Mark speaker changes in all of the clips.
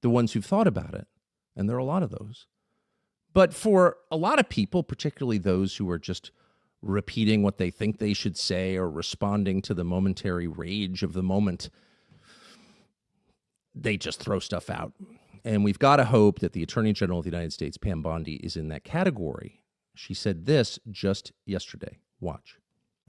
Speaker 1: the ones who've thought about it, and there are a lot of those. But for a lot of people, particularly those who are just repeating what they think they should say or responding to the momentary rage of the moment, they just throw stuff out. And we've got to hope that the Attorney General of the United States, Pam Bondi, is in that category. She said this just yesterday. Watch.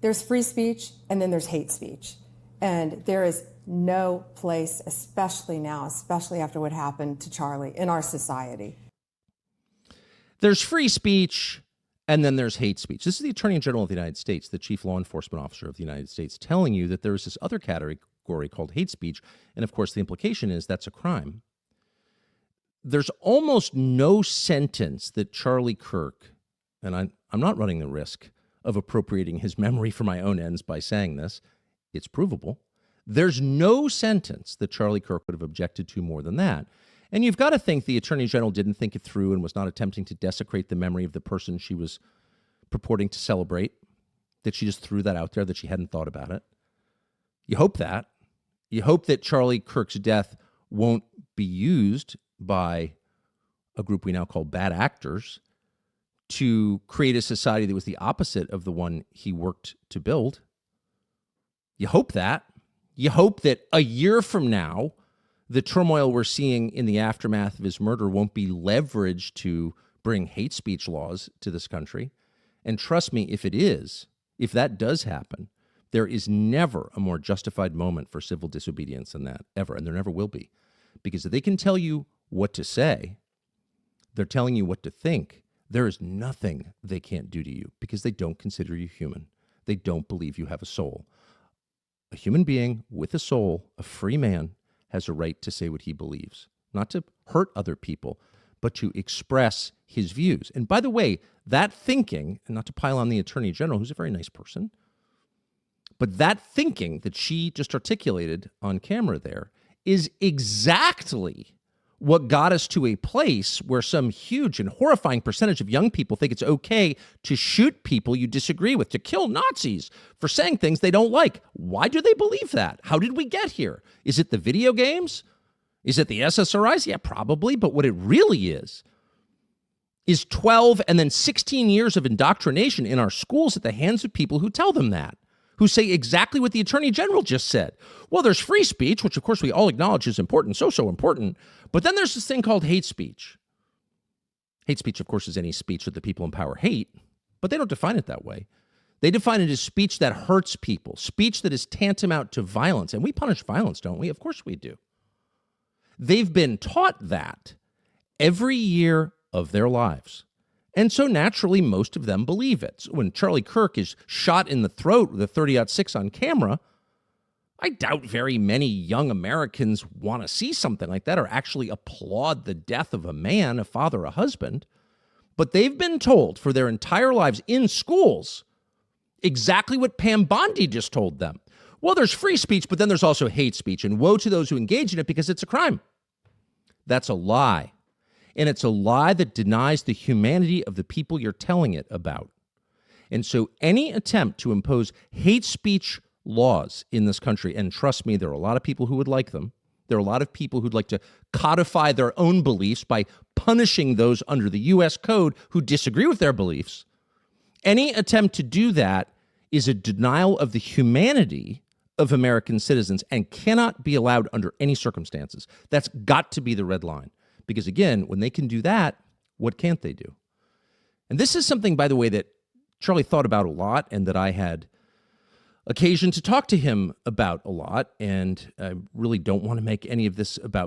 Speaker 2: There's free speech, and then there's hate speech. And there is no place, especially now, especially after what happened to Charlie, in our society.
Speaker 1: There's free speech, and then there's hate speech. This is the Attorney General of the United States, the Chief Law Enforcement Officer of the United States, telling you that there's this other category called hate speech. And of course, the implication is that's a crime. There's almost no sentence that Charlie Kirk, and I'm not running the risk of appropriating his memory for my own ends by saying this, it's provable. There's no sentence that Charlie Kirk would have objected to more than that. And you've got to think the Attorney General didn't think it through and was not attempting to desecrate the memory of the person she was purporting to celebrate, that she just threw that out there, that she hadn't thought about it. You hope that. You hope that Charlie Kirk's death won't be used by a group we now call bad actors to create a society that was the opposite of the one he worked to build. You hope that. You hope that a year from now, the turmoil we're seeing in the aftermath of his murder won't be leveraged to bring hate speech laws to this country. And trust me, if it is, if that does happen, there is never a more justified moment for civil disobedience than that, ever, and there never will be. Because if they can tell you what to say, they're telling you what to think, there is nothing they can't do to you because they don't consider you human. They don't believe you have a soul. A human being with a soul, a free man, has a right to say what he believes, not to hurt other people, but to express his views. And by the way, that thinking, and not to pile on the Attorney General, who's a very nice person, but that thinking that she just articulated on camera there is exactly what got us to a place where some huge and horrifying percentage of young people think it's okay to shoot people you disagree with, to kill Nazis for saying things they don't like. Why do they believe that? How did we get here? Is it the video games? Is it the SSRIs? Yeah, probably. But what it really is 12 and then 16 years of indoctrination in our schools at the hands of people who tell them that, who say exactly what the Attorney General just said. Well, there's free speech, which of course we all acknowledge is important, so important. But then there's this thing called hate speech. Hate speech, of course, is any speech that the people in power hate, but they don't define it that way. They define it as speech that hurts people, speech that is tantamount to violence. And we punish violence, don't we? Of course we do. They've been taught that every year of their lives. And so naturally, most of them believe it. So when Charlie Kirk is shot in the throat with a .30-06 on camera, I doubt very many young Americans want to see something like that or actually applaud the death of a man, a father, a husband. But they've been told for their entire lives in schools exactly what Pam Bondi just told them. Well, there's free speech, but then there's also hate speech, and woe to those who engage in it because it's a crime. That's a lie. And it's a lie that denies the humanity of the people you're telling it about. And so any attempt to impose hate speech laws in this country, and trust me, there are a lot of people who would like them. There are a lot of people who'd like to codify their own beliefs by punishing those under the U.S. Code who disagree with their beliefs. Any attempt to do that is a denial of the humanity of American citizens and cannot be allowed under any circumstances. That's got to be the red line. Because again, when they can do that, what can't they do? And this is something, by the way, that Charlie thought about a lot and that I had occasion to talk to him about a lot. And I really don't want to make any of this about